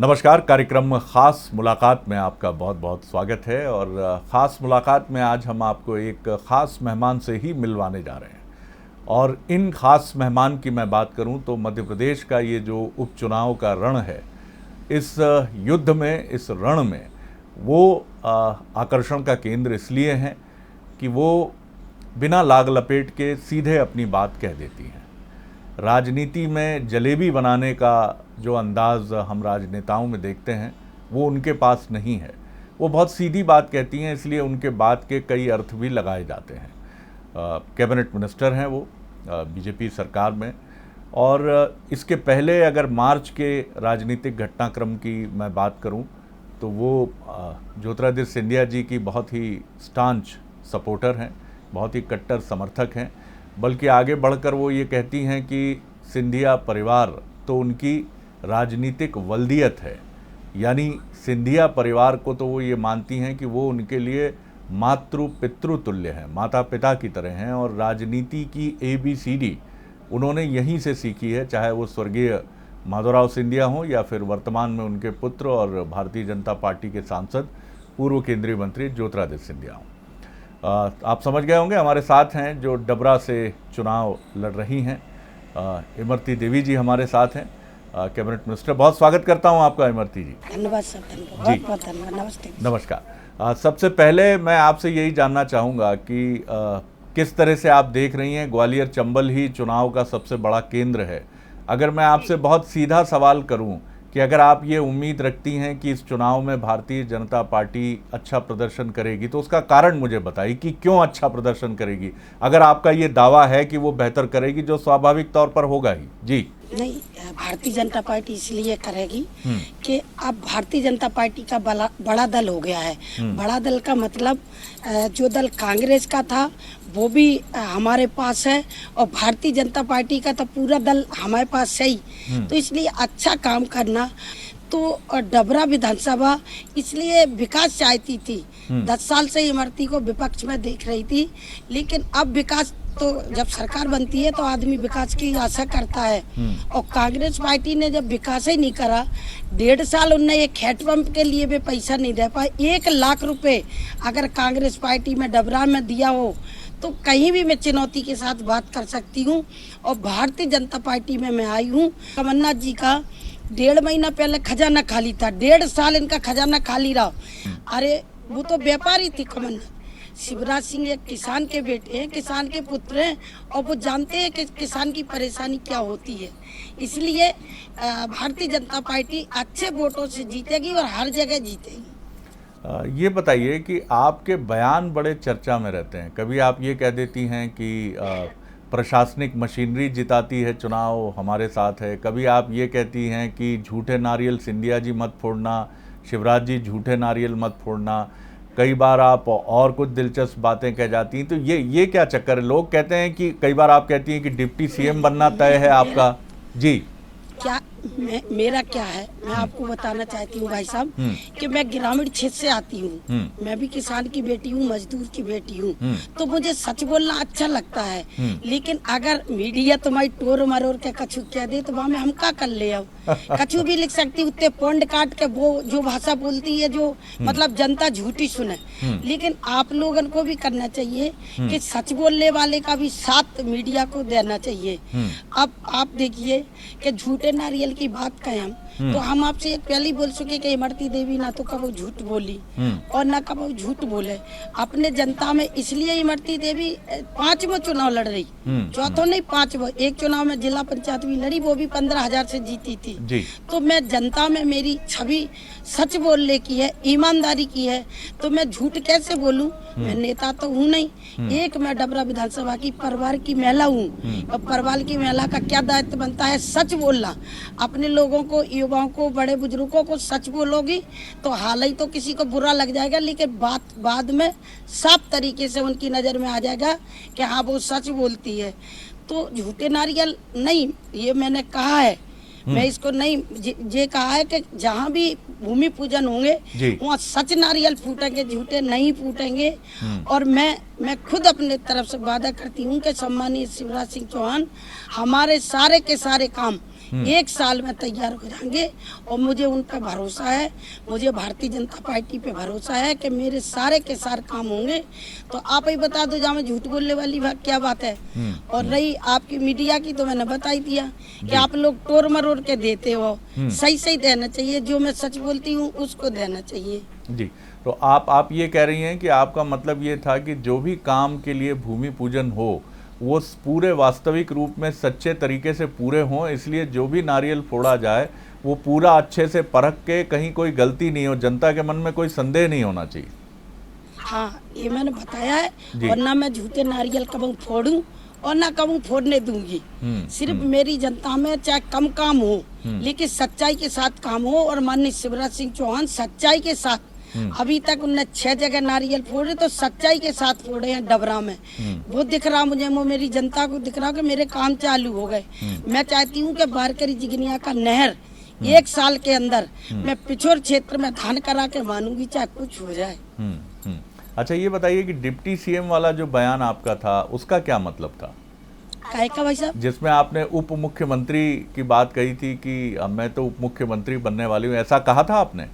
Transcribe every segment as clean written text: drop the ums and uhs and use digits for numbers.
नमस्कार। कार्यक्रम ख़ास मुलाकात में आपका बहुत बहुत स्वागत है। और ख़ास मुलाकात में आज हम आपको एक ख़ास मेहमान से ही मिलवाने जा रहे हैं। और इन ख़ास मेहमान की मैं बात करूं तो मध्य प्रदेश का ये जो उपचुनाव का रण है, इस युद्ध में, इस रण में वो आकर्षण का केंद्र इसलिए हैं कि वो बिना लाग लपेट के सीधे अपनी बात कह देती हैं। राजनीति में जलेबी बनाने का जो अंदाज़ हम राजनेताओं में देखते हैं वो उनके पास नहीं है। वो बहुत सीधी बात कहती हैं, इसलिए उनके बात के कई अर्थ भी लगाए जाते हैं। कैबिनेट मिनिस्टर हैं वो बीजेपी सरकार में। और इसके पहले अगर मार्च के राजनीतिक घटनाक्रम की मैं बात करूं तो वो ज्योतिरादित्य सिंधिया जी की बहुत ही स्टांच सपोर्टर हैं, बहुत ही कट्टर समर्थक हैं। बल्कि आगे बढ़कर वो ये कहती हैं कि सिंधिया परिवार तो उनकी राजनीतिक वल्दियत है, यानी सिंधिया परिवार को तो वो ये मानती हैं कि वो उनके लिए मातृ पितृ तुल्य हैं, माता पिता की तरह हैं। और राजनीति की ABCD उन्होंने यहीं से सीखी है, चाहे वो स्वर्गीय माधवराव सिंधिया हों या फिर वर्तमान में उनके पुत्र और भारतीय जनता पार्टी के सांसद पूर्व केंद्रीय मंत्री ज्योतिरादित्य सिंधिया हों। आप समझ गए होंगे हमारे साथ हैं जो डबरा से चुनाव लड़ रही हैं, इमरती देवी जी हमारे साथ हैं, कैबिनेट मिनिस्टर। बहुत स्वागत करता हूं आपका इमरती जी। धन्यवाद सर, धन्यवाद, बहुत बहुत धन्यवाद। नमस्ते। नमस्कार। सबसे पहले मैं आपसे यही जानना चाहूँगा कि किस तरह से आप देख रही हैं, ग्वालियर चंबल ही चुनाव का सबसे बड़ा केंद्र है। अगर मैं आपसे बहुत सीधा सवाल करूं कि अगर आप ये उम्मीद रखती हैं कि इस चुनाव में भारतीय जनता पार्टी अच्छा प्रदर्शन करेगी तो उसका कारण मुझे बताइए कि क्यों अच्छा प्रदर्शन करेगी, अगर आपका ये दावा है कि वो बेहतर करेगी, जो स्वाभाविक तौर पर होगा ही। जी नहीं, भारतीय जनता पार्टी इसलिए करेगी कि अब भारतीय जनता पार्टी का बड़ा दल हो गया है। बड़ा दल का मतलब जो दल कांग्रेस का था वो भी हमारे पास है और भारतीय जनता पार्टी का तो पूरा दल हमारे पास है ही। तो इसलिए अच्छा काम करना तो डबरा विधानसभा इसलिए विकास चाहती थी। 10 साल से इमरती को विपक्ष में देख रही थी, लेकिन अब विकास तो जब सरकार बनती है तो आदमी विकास की आशा करता है। और कांग्रेस पार्टी ने जब विकास ही नहीं करा, 1.5 साल उनने एक हेड पंप के लिए भी पैसा नहीं दे पाए। 1 लाख रुपए अगर कांग्रेस पार्टी में डबरा में दिया हो तो कहीं भी मैं चुनौती के साथ बात कर सकती हूँ। और भारतीय जनता पार्टी में मैं आई हूँ। कमलनाथ जी का 1.5 महीना पहले खजाना खाली था, 1.5 साल इनका खजाना खाली रहा। अरे वो तो व्यापारी थी कमलनाथ। शिवराज सिंह एक किसान के बेटे हैं, किसान के पुत्र हैं और वो जानते हैं कि किसान की परेशानी क्या होती है। इसलिए भारतीय जनता पार्टी अच्छे वोटों से जीतेगी और हर जगह जीतेगी। ये बताइए कि आपके बयान बड़े चर्चा में रहते हैं। कभी आप ये कह देती हैं कि प्रशासनिक मशीनरी जिताती है चुनाव, हमारे साथ है। कभी आप ये कहती हैं कि झूठे नारियल सिंधिया जी मत फोड़ना, शिवराज जी झूठे नारियल मत फोड़ना। कई बार आप और कुछ दिलचस्प बातें कह जाती हैं। तो ये क्या चक्कर है? लोग कहते हैं कि कई बार आप कहती हैं कि डिप्टी CM बनना तय है आपका। जी क्या मेरा क्या है, मैं आपको बताना चाहती हूँ भाई साहब कि मैं ग्रामीण क्षेत्र से आती हूँ। मैं भी किसान की बेटी हूँ, मजदूर की बेटी हूँ। तो मुझे सच बोलना अच्छा लगता है। लेकिन अगर मीडिया तुम्हारी टोर मरोर के कछु कह दे तो वहाँ में हम क्या कर ले आओ। कछु भी लिख सकती उत्ते पॉइंट काट के वो जो भाषा बोलती है, जो मतलब जनता झूठी सुने। लेकिन आप लोगों को भी करना चाहिए कि सच बोलने वाले का भी साथ मीडिया को देना चाहिए। अब आप देखिए कि झूठे नारियल की बात कहें हम तो हम आपसे एक पहले ही बोल चुके कि इमरती देवी ना तो कभी झूठ बोली और ना कभी झूठ बोले अपने जनता में। इसलिए इमरती देवी 5वां चुनाव लड़ रही, चौथा नहीं 5वां। एक चुनाव में जिला पंचायत भी लड़ी, वो भी 15,000 से जीती थी। तो मैं जनता में मेरी छवि सच बोलने की है, ईमानदारी की है। तो मैं झूठ कैसे बोलूं? मैं नेता तो हूँ नहीं। एक मैं डबरा विधानसभा की परिवार की महिला हूँ और परिवार की महिला का क्या दायित्व बनता है? सच बोलना। अपने लोगों को, युवाओं को, बड़े बुजुर्गों को सच बोलोगी तो हाल ही तो किसी को बुरा लग जाएगा, लेकिन बात बाद में साफ तरीके से उनकी नज़र में आ जाएगा कि हाँ वो सच बोलती है। तो झूठे नारियल नहीं, ये मैंने कहा है। मैं इसको नहीं ये कहा है कि जहाँ भी भूमि पूजन होंगे वहाँ सच नारियल फूटेंगे, झूठे नहीं फूटेंगे। और मैं खुद अपने तरफ से वादा करती हूँ कि सम्मानीय शिवराज सिंह चौहान हमारे सारे के सारे काम 1 साल में तैयार हो जाएंगे। और मुझे उन पर भरोसा है, मुझे भारतीय जनता पार्टी पे भरोसा है कि मेरे सारे के सारे काम होंगे। तो आप ही बता दो जहाँ में झूठ बोलने वाली क्या बात है। और रही आपकी मीडिया की, तो मैंने बता ही दिया कि आप लोग टोर मरोड़ के देते हो, सही सही देना चाहिए, जो मैं सच बोलती हूँ उसको देना चाहिए। जी, तो आप ये कह रही हैं कि आपका मतलब ये था कि जो भी काम के लिए भूमि पूजन हो वो पूरे वास्तविक रूप में सच्चे तरीके से पूरे हों, इसलिए जो भी नारियल फोड़ा जाए वो पूरा अच्छे से परख के, कहीं कोई गलती नहीं हो, जनता के मन में कोई संदेह नहीं होना चाहिए। हाँ, ये मैंने बताया है। और ना मैं झूठे नारियल कभी फोड़ूं और ना कभी फोड़ने दूंगी। सिर्फ मेरी जनता में चाहे कम काम हो लेकिन सच्चाई के साथ काम हो। और माननीय शिवराज सिंह चौहान सच्चाई के साथ, अभी तक उनने 6 जगह नारियल फोड़े तो सच्चाई के साथ फोड़े हैं डबरा में। वो दिख रहा मुझे, वो मेरी जनता को दिख रहा कि मेरे काम चालू हो गए। मैं चाहती हूँ कि बारकरी जिगनिया का नहर 1 साल के अंदर मैं पिछोर क्षेत्र में धान करा के मानूंगी, चाहे कुछ हो जाए। अच्छा, ये बताइए कि डिप्टी सीएम वाला जो बयान आपका था उसका क्या मतलब था? काहे का भाई साहब? जिसमें आपने उप मुख्यमंत्री की बात कही थी कि मैं तो उप मुख्यमंत्री बनने वाली हूँ, ऐसा कहा था आपने?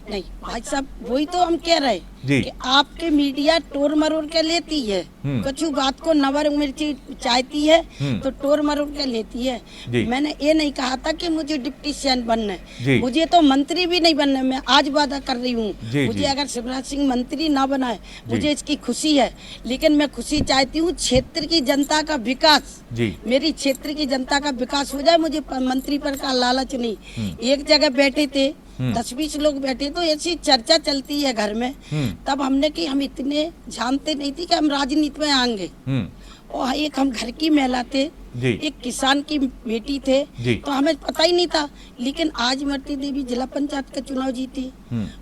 नहीं भाई साहब, वही तो हम कह रहे जी। कि आपके मीडिया टोर मरोड़ के लेती है, कुछ बात को नवर मिर्ची चाहती है तो टोर मरोड़ के लेती है। मैंने ये नहीं कहा था कि मुझे डिप्टी सीएम बनना है, मुझे तो मंत्री भी नहीं बनना है। मैं आज वादा कर रही हूँ, मुझे अगर शिवराज सिंह मंत्री ना बनाए मुझे इसकी खुशी है, लेकिन मैं खुशी चाहती हूँ क्षेत्र की जनता का विकास, मेरी क्षेत्र की जनता का विकास हो जाए। मुझे मंत्री पर का लालच नहीं। एक जगह बैठे थे 10-20 लोग बैठे तो ऐसी चर्चा चलती है घर में, तब हमने कि हम इतने जानते नहीं थे कि हम राजनीति में आएंगे। और एक हम घर की महिला थे, एक किसान की बेटी थे, तो हमें पता ही नहीं था। लेकिन आज इमरती देवी जिला पंचायत का चुनाव जीती,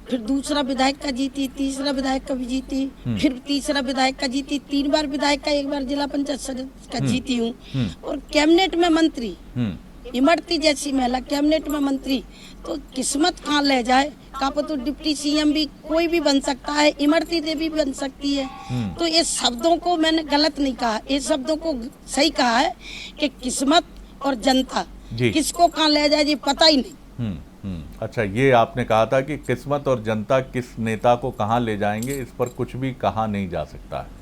फिर दूसरा विधायक का जीती, तीसरा विधायक का भी जीती, फिर तीसरा विधायक का जीती, 3 बार विधायक का, 1 बार जिला पंचायत सदस्य का जीती हूँ। और कैबिनेट में मंत्री, इमरती जैसी महिला कैबिनेट में मंत्री, तो किस्मत कहाँ ले जाए। कहा तो डिप्टी सीएम भी कोई भी बन सकता है, इमरती देवी भी बन सकती है। तो ये शब्दों को मैंने गलत नहीं कहा, ये शब्दों को सही कहा है कि किस्मत और जनता किसको कहाँ ले जाए ये पता ही नहीं। अच्छा, ये आपने कहा था कि किस्मत और जनता किस नेता को कहाँ ले जाएंगे इस पर कुछ भी कहा नहीं जा सकता है।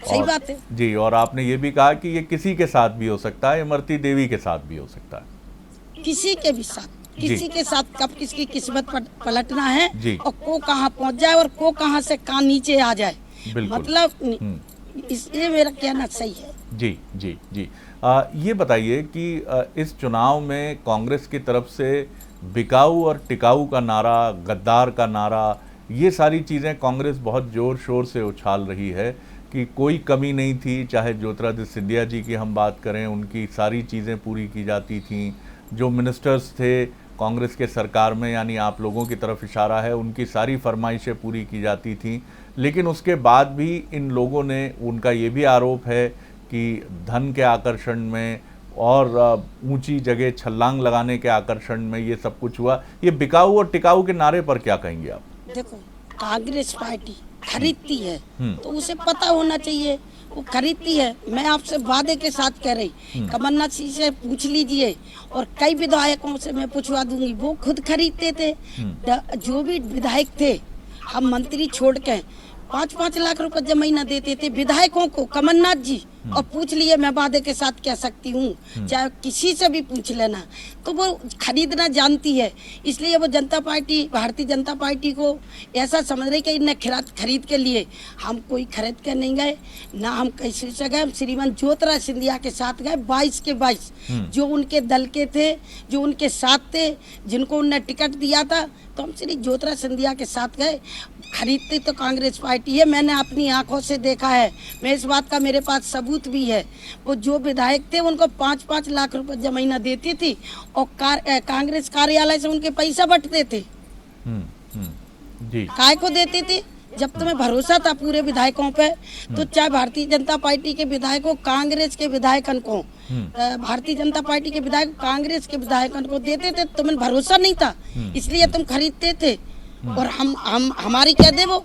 सही बात है जी। और आपने ये भी कहा कि ये किसी के साथ भी हो सकता है, इमरती देवी के साथ भी हो सकता है, किसी के भी साथ, किसी के साथ कब किसकी किस्मत पलटना है और को कहाँ पहुंच जाए और को कहाँ से कहाँ नीचे आ जाए, मतलब इसलिए मेरा कहना सही है। जी जी जी। ये बताइए कि इस चुनाव में कांग्रेस की तरफ से बिकाऊ और टिकाऊ का नारा, गद्दार का नारा, ये सारी चीज़ें कांग्रेस बहुत ज़ोर शोर से उछाल रही है कि कोई कमी नहीं थी। चाहे ज्योतिरादित्य सिंधिया जी की हम बात करें, उनकी सारी चीज़ें पूरी की जाती थीं। जो मिनिस्टर्स थे कांग्रेस के सरकार में, यानी आप लोगों की तरफ इशारा है, उनकी सारी फरमाइशें पूरी की जाती थीं। लेकिन उसके बाद भी इन लोगों ने, उनका ये भी आरोप है कि धन के आकर्षण में और ऊंची जगह छलांग लगाने के आकर्षण में ये सब कुछ हुआ। ये बिकाऊ और टिकाऊ के नारे पर क्या कहेंगे आप? देखो, कांग्रेस पार्टी खरीदती है तो उसे पता होना चाहिए वो खरीदती है। मैं आपसे वादे के साथ कह रही, कमलनाथ जी से पूछ लीजिए और कई विधायकों से मैं पूछवा दूंगी, वो खुद खरीदते थे। जो भी विधायक थे, हम मंत्री छोड़ के 5-5 लाख रुपए जब महीना देते थे विधायकों को, कमलनाथ जी। और पूछ लिए, मैं वादे के साथ कह सकती हूँ, चाहे किसी से भी पूछ लेना, तो वो खरीदना जानती है। इसलिए वो जनता पार्टी, भारतीय जनता पार्टी को ऐसा समझ रही कि इन्हें खरीद के लिए। हम कोई खरीद के नहीं गए, ना हम कैसे से गए। श्रीमान ज्योतिरादित्य सिंधिया के साथ गए, 22 के 22 जो उनके दल के थे, जो उनके साथ थे, जिनको उन्होंने टिकट दिया था, तो हम श्री ज्योतिरादित्य सिंधिया के साथ गए। खरीदती तो कांग्रेस पार्टी है, मैंने अपनी आंखों से देखा है। मैं इस बात का, मेरे पास सबूत भी है। वो जो विधायक थे उनको 5-5 लाख रुपए जब महीना देती थी और कांग्रेस कार्यालय से उनके पैसा बंटते थे। जी। काय को देते थे? जब तुम्हें भरोसा था पूरे विधायकों पे, तो चाहे भारतीय जनता पार्टी के विधायकों, कांग्रेस के विधायकन को, भारतीय जनता पार्टी के विधायक कांग्रेस के विधायकन को देते थे। तुम्हें भरोसा नहीं था, इसलिए तुम खरीदते थे। और हम हमारी कह दे, वो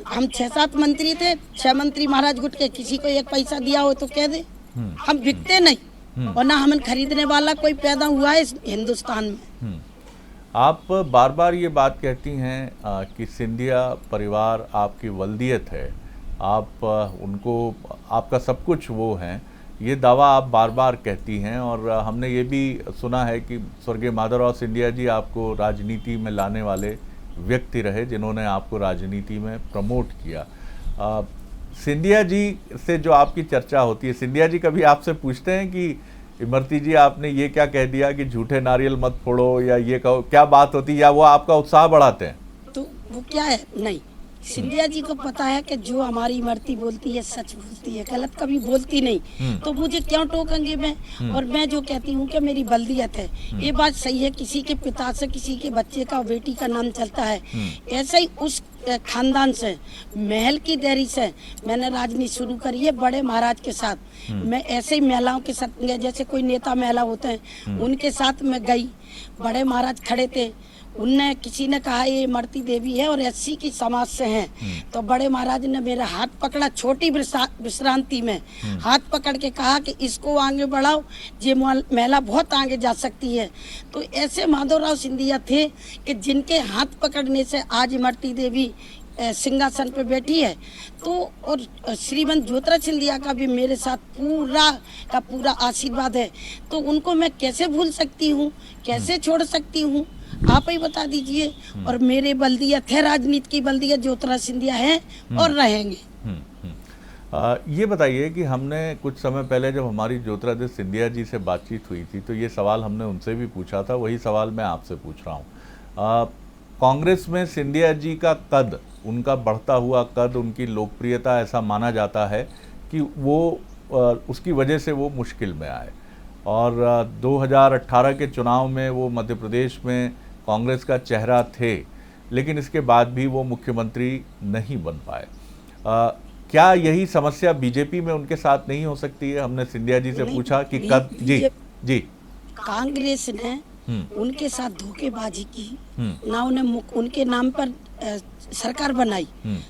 हम 6-7 मंत्री थे, 6 मंत्री महाराज गुट के, किसी को 1 पैसा दिया हो तो कह दे। हम बिकते नहीं, और ना हम खरीदने वाला कोई पैदा हुआ है इस हिंदुस्तान में। आप बार बार ये बात कहती हैं कि सिंधिया परिवार आपकी वल्दियत है, आप उनको, आपका सब कुछ वो हैं, ये दावा आप बार बार कहती हैं। और हमने ये भी सुना है कि स्वर्गीय माधवराव सिंधिया जी आपको राजनीति में लाने वाले व्यक्ति रहे, जिन्होंने आपको राजनीति में प्रमोट किया। सिंधिया जी से जो आपकी चर्चा होती है, सिंधिया जी कभी आपसे पूछते हैं कि इमरती जी आपने ये क्या कह दिया कि झूठे नारियल मत फोड़ो, या ये कहो, क्या बात होती, या वो आपका उत्साह बढ़ाते हैं? तो वो क्या है, नहीं, सिंधिया जी को पता है कि जो हमारी इमरती बोलती है सच बोलती है, गलत कभी बोलती नहीं। तो मुझे क्यों टोकेंगे मैं? और मैं जो कहती हूँ कि मेरी बल्दियत है, ये बात सही है। किसी के पिता से, किसी के बच्चे का, बेटी का नाम चलता है, ऐसा ही उस खानदान से, महल की देरी से मैंने राजनीति शुरू करी है बड़े महाराज के साथ। मैं ऐसे ही महिलाओं के साथ, जैसे कोई नेता महिला होते हैं उनके साथ मैं गई, बड़े महाराज खड़े थे, उनने, किसी ने कहा ये इमरती देवी है और एससी की समाज से हैं, तो बड़े महाराज ने मेरा हाथ पकड़ा, छोटी विश्रांति में हाथ पकड़ के कहा कि इसको आगे बढ़ाओ, ये महिला बहुत आगे जा सकती है। तो ऐसे माधवराव सिंधिया थे कि जिनके हाथ पकड़ने से आज इमरती देवी सिंहासन पे बैठी है। तो और श्रीमंत ज्योतिराज सिंधिया का भी मेरे साथ पूरा का पूरा आशीर्वाद है, तो उनको मैं कैसे भूल सकती हूँ, कैसे छोड़ सकती हूँ, आप ही बता दीजिए। और मेरे बल्दियत है, राजनीति की बल्दियत ज्योतिराज सिंधिया है और रहेंगे। ये बताइए कि हमने कुछ समय पहले जब हमारी ज्योतिरादित्य सिंधिया जी से बातचीत हुई थी, तो ये सवाल हमने उनसे भी पूछा था, वही सवाल मैं आपसे पूछ रहा हूँ। कांग्रेस में सिंधिया जी का कद, उनका बढ़ता हुआ कद, उनकी लोकप्रियता, ऐसा माना जाता है कि वो उसकी वजह से वो मुश्किल में आए। और 2018 के चुनाव में वो मध्य प्रदेश में कांग्रेस का चेहरा थे, लेकिन इसके बाद भी वो मुख्यमंत्री नहीं बन पाए। क्या यही समस्या बीजेपी में उनके साथ नहीं हो सकती है? हमने सिंधिया जी से पूछा कि कद, जी कांग्रेस ने उनके साथ धोखेबाजी की, ना उन्हें उनके नाम पर सरकार बनाई।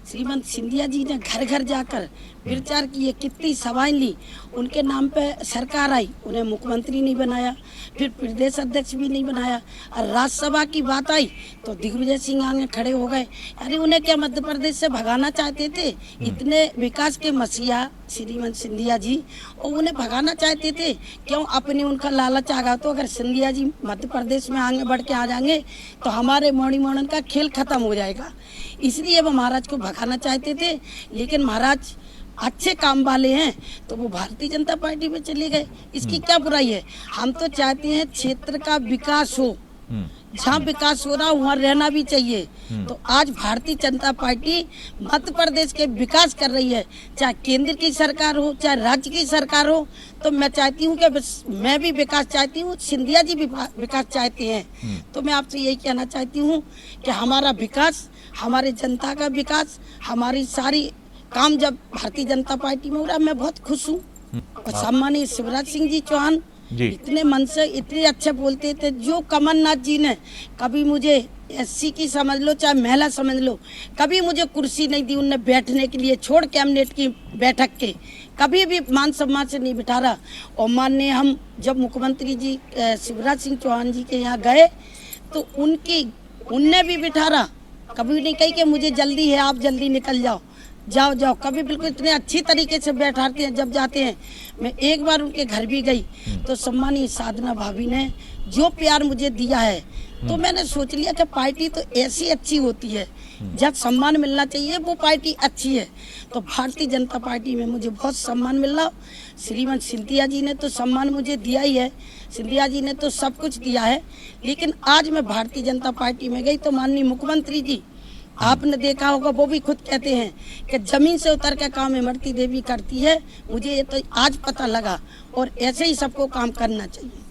श्रीमंत सिंधिया जी ने घर घर जाकर प्रचार किए, कितनी सभाएं ली, उनके नाम पे सरकार आई, उन्हें मुख्यमंत्री नहीं बनाया, फिर प्रदेश अध्यक्ष भी नहीं बनाया। और राज्यसभा की बात आई तो दिग्विजय सिंह आगे खड़े हो गए। अरे उन्हें क्या मध्य प्रदेश से भगाना चाहते थे? इतने विकास के मसीहा श्रीमंत सिंधिया जी, और उन्हें भगाना चाहते थे क्यों? अपने उनका लालच आ गया। तो अगर सिंधिया जी मध्य प्रदेश में आगे बढ़ के आ जाएंगे तो हमारे मौनी मोहन का खेल खत्म हो जाएगा, इसलिए वो महाराज को भगाना चाहते थे। लेकिन महाराज अच्छे काम वाले हैं तो वो भारतीय जनता पार्टी में चले गए, इसकी क्या बुराई है? हम तो चाहते हैं क्षेत्र का विकास हो, जहाँ विकास हो रहा वहाँ रहना भी चाहिए। तो आज भारतीय जनता पार्टी मध्य प्रदेश के विकास कर रही है, चाहे केंद्र की सरकार हो, चाहे राज्य की सरकार हो। तो मैं चाहती हूँ कि मैं भी विकास चाहती हूँ, सिंधिया जी भी विकास चाहते हैं। तो मैं आपसे यही कहना चाहती हूँ कि हमारा विकास, हमारे जनता का विकास, हमारी सारी काम जब भारतीय जनता पार्टी में हो रहा, मैं बहुत खुश हूँ। और सम्मानीय शिवराज सिंह जी चौहान इतने मन से इतने अच्छे बोलते थे। जो कमलनाथ जी ने कभी मुझे एससी की समझ लो चाहे महिला समझ लो, कभी मुझे कुर्सी नहीं दी उनने बैठने के लिए, छोड़ कैबिनेट की बैठक के, कभी भी मान सम्मान से नहीं बिठा रहा। और माननीय हम जब मुख्यमंत्री जी शिवराज सिंह चौहान जी के यहाँ गए तो उनने भी बिठा रहा, कभी नहीं कही कि मुझे जल्दी है आप जल्दी निकल जाओ, जाओ जाओ, कभी बिल्कुल इतने अच्छी तरीके से बैठाते हैं। जब जाते हैं, मैं एक बार उनके घर भी गई तो सम्मानीय साधना भाभी ने जो प्यार मुझे दिया है, तो मैंने सोच लिया कि पार्टी तो ऐसी अच्छी होती है, जब सम्मान मिलना चाहिए वो पार्टी अच्छी है। तो भारतीय जनता पार्टी में मुझे बहुत सम्मान मिल रहा। श्रीमंत सिंधिया जी ने तो सम्मान मुझे दिया ही है, सिंधिया जी ने तो सब कुछ दिया है। लेकिन आज मैं भारतीय जनता पार्टी में गई तो माननीय मुख्यमंत्री जी, आपने देखा होगा, वो भी खुद कहते हैं कि जमीन से उतर के काम इमरती देवी करती है। मुझे ये तो आज पता लगा, और ऐसे ही सबको काम करना चाहिए।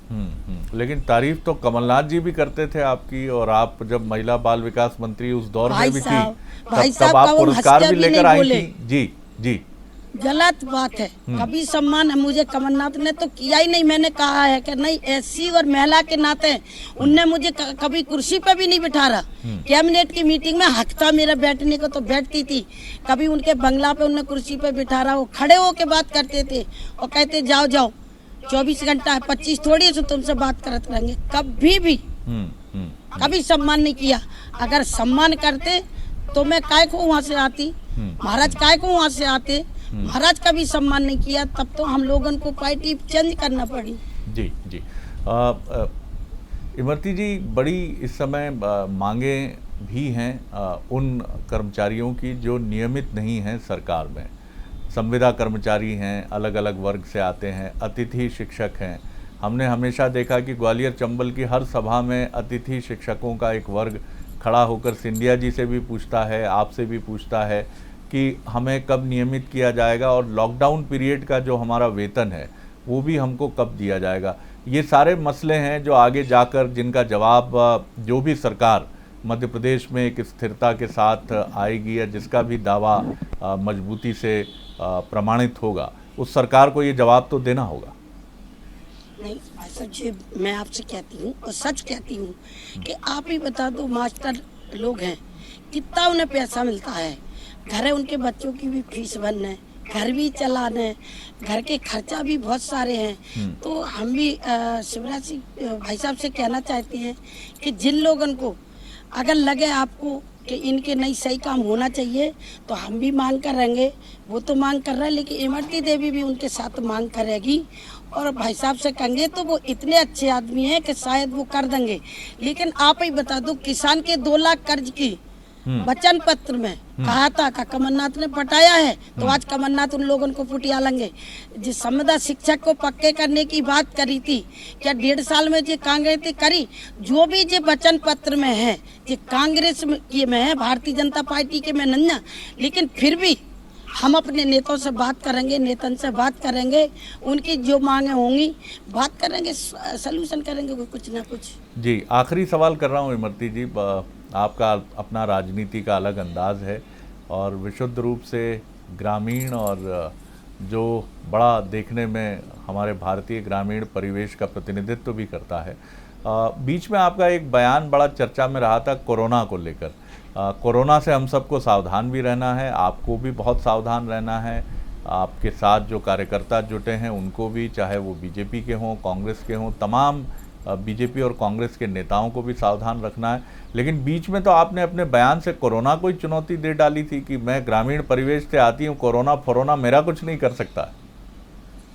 लेकिन तारीफ तो कमलनाथ जी भी करते थे आपकी, और आप जब महिला बाल विकास मंत्री उस दौर में भी थी, तब आप पुरस्कार भी लेकर आई थी। जी जी, गलत बात है। कभी सम्मान मुझे कमलनाथ ने तो किया ही नहीं। मैंने कहा है कि नहीं, एससी और महिला के नाते उनने मुझे कभी कुर्सी पे भी नहीं बिठा रहा। कैबिनेट की मीटिंग में हक था मेरा बैठने को तो बैठती थी, कभी उनके बंगला पे उनने कुर्सी पे बिठा रहा, वो खड़े होके बात करते थे और कहते जाओ जाओ, 24 घंटा है, 25 थोड़ी है तो तुमसे बात करते रहेंगे। कभी भी कभी सम्मान नहीं किया। अगर सम्मान करते तो मैं काय को वहाँ से आती, महाराज काय को वहाँ से आते। महाराज का भी सम्मान नहीं किया, तब तो हम लोगों को पार्टी चेंज करना पड़ी। जी जी। इमरती जी, बड़ी इस समय मांगे भी हैं उन कर्मचारियों की जो नियमित नहीं हैं सरकार में। संविदा कर्मचारी हैं, अलग अलग वर्ग से आते हैं, अतिथि शिक्षक हैं। हमने हमेशा देखा कि ग्वालियर चंबल की हर सभा में अतिथि शिक्षकों का एक वर्ग खड़ा होकर सिंधिया जी से भी पूछता है, आपसे भी पूछता है कि हमें कब नियमित किया जाएगा और लॉकडाउन पीरियड का जो हमारा वेतन है वो भी हमको कब दिया जाएगा। ये सारे मसले हैं जो आगे जाकर जिनका जवाब जो भी सरकार मध्य प्रदेश में एक स्थिरता के साथ आएगी या जिसका भी दावा मजबूती से प्रमाणित होगा, उस सरकार को ये जवाब तो देना होगा। नहीं ऐसा जी, मैं आपसे कहती हूँ और सच कहती हूँ कि आप ही बता दो, मास्टर लोग हैं कितना उन्हें पैसा मिलता है, घर है उनके बच्चों की भी फीस भरना, घर भी चलाना है, घर के खर्चा भी बहुत सारे हैं। तो हम भी शिवराज सिंह भाई साहब से कहना चाहते हैं कि जिन लोगों को अगर लगे आपको कि इनके नहीं सही काम होना चाहिए तो हम भी मांग करेंगे। वो तो मांग कर रहे हैं, लेकिन इमरती देवी भी उनके साथ मांग करेगी और भाई साहब से कहेंगे तो वो इतने अच्छे आदमी हैं कि शायद वो कर देंगे। लेकिन आप ही बता दो, किसान के 2 लाख कर्ज की वचन पत्र में कहा था का कमलनाथ ने पटाया है, तो आज कमलनाथ उन लोगों को पुटिया लेंगे। जिस संविदा शिक्षक को पक्के करने की बात करी थी, क्या 1.5 साल में जो कांग्रेस करी, जो भी जो वचन पत्र में है जो कांग्रेस में है, भारतीय जनता पार्टी के में नहीं, लेकिन फिर भी हम अपने नेताओं से बात करेंगे, नेतन से बात करेंगे, उनकी जो मांगे होंगी बात करेंगे, सलूशन करेंगे कुछ ना कुछ। जी, आखिरी सवाल कर रहा हूँ इमरती जी, आपका अपना राजनीति का अलग अंदाज है और विशुद्ध रूप से ग्रामीण और जो बड़ा देखने में हमारे भारतीय ग्रामीण परिवेश का प्रतिनिधित्व भी करता है। बीच में आपका एक बयान बड़ा चर्चा में रहा था कोरोना को लेकर। कोरोना से हम सबको सावधान भी रहना है, आपको भी बहुत सावधान रहना है, आपके साथ जो कार्यकर्ता जुटे हैं उनको भी, चाहे वो बीजेपी के हों, कांग्रेस के हों, तमाम बीजेपी और कांग्रेस के नेताओं को भी सावधान रखना है। लेकिन बीच में तो आपने अपने बयान से कोरोना को ही चुनौती दे डाली थी कि मैं ग्रामीण परिवेश से आती हूँ, कोरोना फोरोना मेरा कुछ नहीं कर सकता।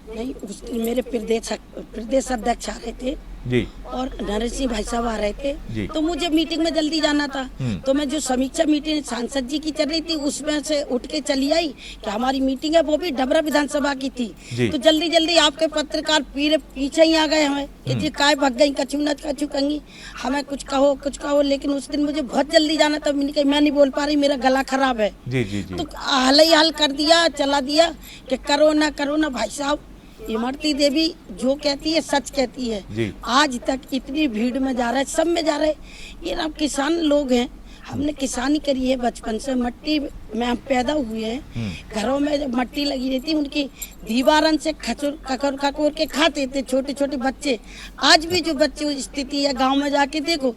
नहीं, उस दिन मेरे प्रदेश अध्यक्ष आ रहे थे जी और नरेश सिंह भाई साहब आ रहे थे जी। तो मुझे मीटिंग में जल्दी जाना था, तो मैं जो समीक्षा मीटिंग सांसद जी की चल रही थी उसमें से उठ के चली आई कि हमारी मीटिंग है वो भी डबरा विधानसभा की थी। तो जल्दी जल्दी आपके पत्रकार पीछे ही आ गए हमें कि जी काय भग गई, कछु न कछु कंगी, हमें कुछ कहो। लेकिन उस दिन मुझे बहुत जल्दी जाना था, मैं नहीं बोल पा रही, मेरा गला खराब है। जी जी जी। तो हल ही हल कर दिया, चला दिया कि करो ना भाई साहब। इमरती देवी जो कहती है सच कहती है जी। आज तक इतनी भीड़ में जा रहा है, सब में जा रहे हैं। ये ना किसान लोग हैं, हमने किसानी करी है बचपन से, मट्टी में हम पैदा हुए हैं, घरों में जब मट्टी लगी रहती उनकी दीवारन से खकोर के खाते थे छोटे छोटे बच्चे। आज भी जो बच्चे स्थिति है गांव में जाके देखो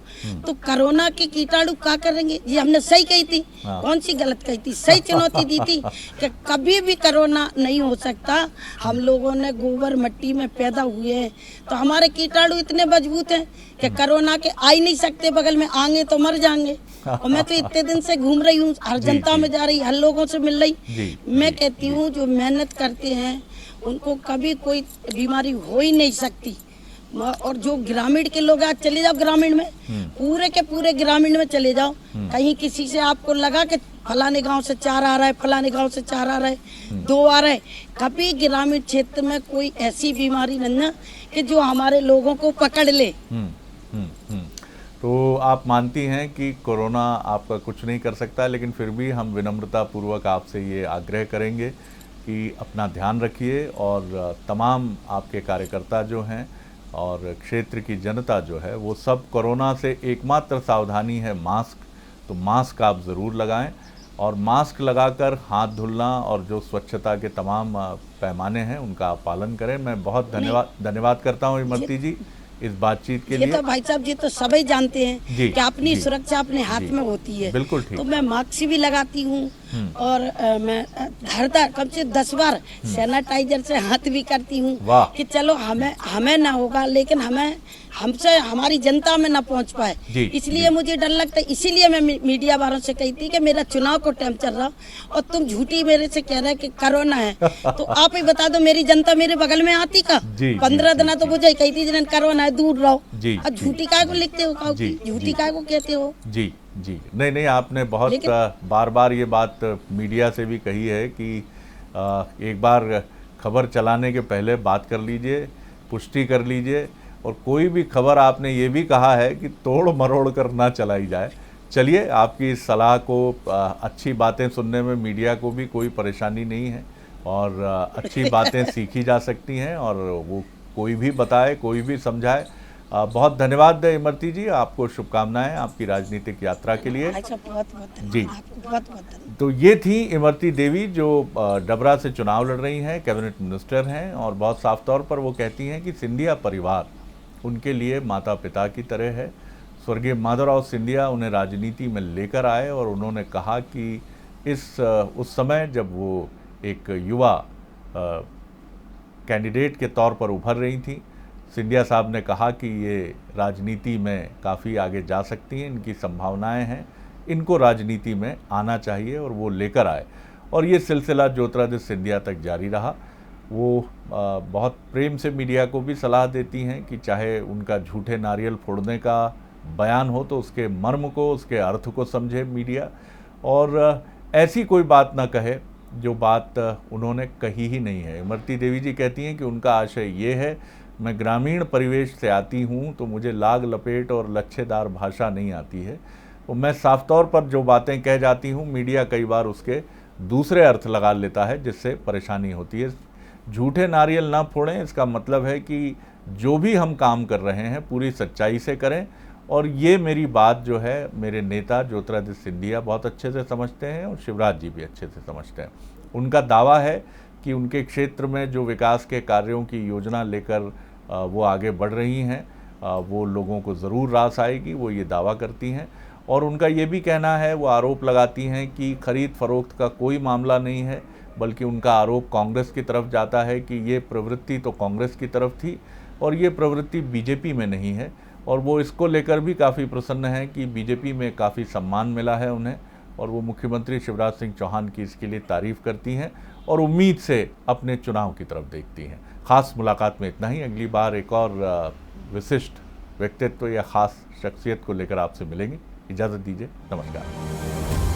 तो कोरोना के कीटाणु क्या करेंगे। ये हमने सही कही थी, कौन सी गलत कही थी, सही चुनौती दी थी कि कभी भी कोरोना नहीं हो सकता। हम लोगों ने गोबर मट्टी में पैदा हुए हैं तो हमारे कीटाणु इतने मजबूत हैं कि कोरोना के आ ही नहीं सकते, बगल में आएंगे तो मर जाएंगे। और मैं तो इतने दिन से घूम रही हूँ, हर जनता में जा रही, हर लोगों से मिल रही। मैं कहती हूँ जो मेहनत करते हैं उनको कभी कोई बीमारी हो ही नहीं सकती। और जो ग्रामीण के लोग आज चले जाओ ग्रामीण में, पूरे के पूरे ग्रामीण में चले जाओ, कहीं किसी से आपको लगा कि फलाने गांव से 4 आ रहा है, फलाने गांव से 4 आ रहा है, 2 आ रहा है, कभी ग्रामीण क्षेत्र में कोई ऐसी बीमारी नहीं है कि जो हमारे लोगों को पकड़ ले। तो आप मानती हैं कि कोरोना आपका कुछ नहीं कर सकता, लेकिन फिर भी हम विनम्रता पूर्वक आपसे ये आग्रह करेंगे कि अपना ध्यान रखिए और तमाम आपके कार्यकर्ता जो हैं और क्षेत्र की जनता जो है वो सब कोरोना से एकमात्र सावधानी है मास्क, तो मास्क आप ज़रूर लगाएं और मास्क लगाकर हाथ धुलना और जो स्वच्छता के तमाम पैमाने हैं उनका आप पालन करें। मैं बहुत धन्यवाद करता हूं इमरती जी इस बातचीत के ये लिए। तो भाई साहब ये तो सभी जानते हैं जी, कि अपनी जी, सुरक्षा अपने हाथ में होती है। बिल्कुल ठीक। तो मैं मास्क भी लगाती हूँ और मैं धरता कम से 10 बार सैनिटाइजर से हाथ भी करती हूँ वाह। कि चलो हमें ना होगा, लेकिन हमसे हमारी जनता में ना पहुँच पाए। जी, इसलिए जी। मुझे डर लगता है, इसीलिए मैं मीडिया वालों से कही थी कि मेरा चुनाव को टाइम चल रहा और तुम झूठी मेरे से कह रहे कि कोरोना है। तो आप ही बता दो, मेरी जनता मेरे बगल में आती का? जी, 15 दिन तो जी, मुझे कही थी जिन्हें कोरोना है दूर रहो। जी, और झूठी काय को लिखते हो, काऊ जी, की झूठी जी, काय को कहते हो? जी, जी। नहीं, आपने बहुत बार बार ये बात मीडिया से भी कही है कि एक बार खबर चलाने के पहले बात कर लीजिए, पुष्टि कर लीजिए, और कोई भी खबर आपने ये भी कहा है कि तोड़ मरोड़ कर ना चलाई जाए। चलिए, आपकी इस सलाह को, अच्छी बातें सुनने में मीडिया को भी कोई परेशानी नहीं है, और अच्छी बातें सीखी जा सकती हैं, और वो कोई भी बताए, कोई भी समझाए। बहुत धन्यवाद इमरती जी, आपको शुभकामनाएं आपकी राजनीतिक यात्रा के लिए। अच्छा, बहुत बहुत जी। आपको बहुत बहुत धन्यवाद। तो ये थी इमरती देवी, जो डबरा से चुनाव लड़ रही हैं, कैबिनेट मिनिस्टर हैं, और बहुत साफ तौर पर वो कहती हैं कि सिंधिया परिवार उनके लिए माता पिता की तरह है। स्वर्गीय माधवराव सिंधिया उन्हें राजनीति में लेकर आए, और उन्होंने कहा कि उस समय जब वो एक युवा कैंडिडेट के तौर पर उभर रही थी, सिंधिया साहब ने कहा कि ये राजनीति में काफ़ी आगे जा सकती हैं, इनकी संभावनाएं हैं, इनको राजनीति में आना चाहिए, और वो लेकर आए। और ये सिलसिला ज्योतिरादित्य सिंधिया तक जारी रहा। वो बहुत प्रेम से मीडिया को भी सलाह देती हैं कि चाहे उनका झूठे नारियल फोड़ने का बयान हो तो उसके मर्म को, उसके अर्थ को समझे मीडिया, और ऐसी कोई बात ना कहे जो बात उन्होंने कही ही नहीं है। इमरती देवी जी कहती हैं कि उनका आशय ये है, मैं ग्रामीण परिवेश से आती हूँ तो मुझे लाग लपेट और लच्छेदार भाषा नहीं आती है, तो मैं साफ तौर पर जो बातें कह जाती हूँ, मीडिया कई बार उसके दूसरे अर्थ लगा लेता है, जिससे परेशानी होती है। झूठे नारियल ना फोड़ें, इसका मतलब है कि जो भी हम काम कर रहे हैं पूरी सच्चाई से करें, और ये मेरी बात जो है मेरे नेता ज्योतिरादित्य सिंधिया बहुत अच्छे से समझते हैं, और शिवराज जी भी अच्छे से समझते हैं। उनका दावा है कि उनके क्षेत्र में जो विकास के कार्यों की योजना लेकर वो आगे बढ़ रही हैं, वो लोगों को ज़रूर रास आएगी, वो ये दावा करती हैं। और उनका ये भी कहना है, वो आरोप लगाती हैं कि खरीद फरोख्त का कोई मामला नहीं है, बल्कि उनका आरोप कांग्रेस की तरफ जाता है कि ये प्रवृत्ति तो कांग्रेस की तरफ थी और ये प्रवृत्ति बीजेपी में नहीं है। और वो इसको लेकर भी काफ़ी प्रसन्न हैं कि बीजेपी में काफ़ी सम्मान मिला है उन्हें, और वो मुख्यमंत्री शिवराज सिंह चौहान की इसके लिए तारीफ़ करती हैं, और उम्मीद से अपने चुनाव की तरफ देखती हैं। ख़ास मुलाकात में इतना ही। अगली बार एक और विशिष्ट व्यक्तित्व या ख़ास शख्सियत को लेकर आपसे मिलेंगे। इजाज़त दीजिए, नमस्कार।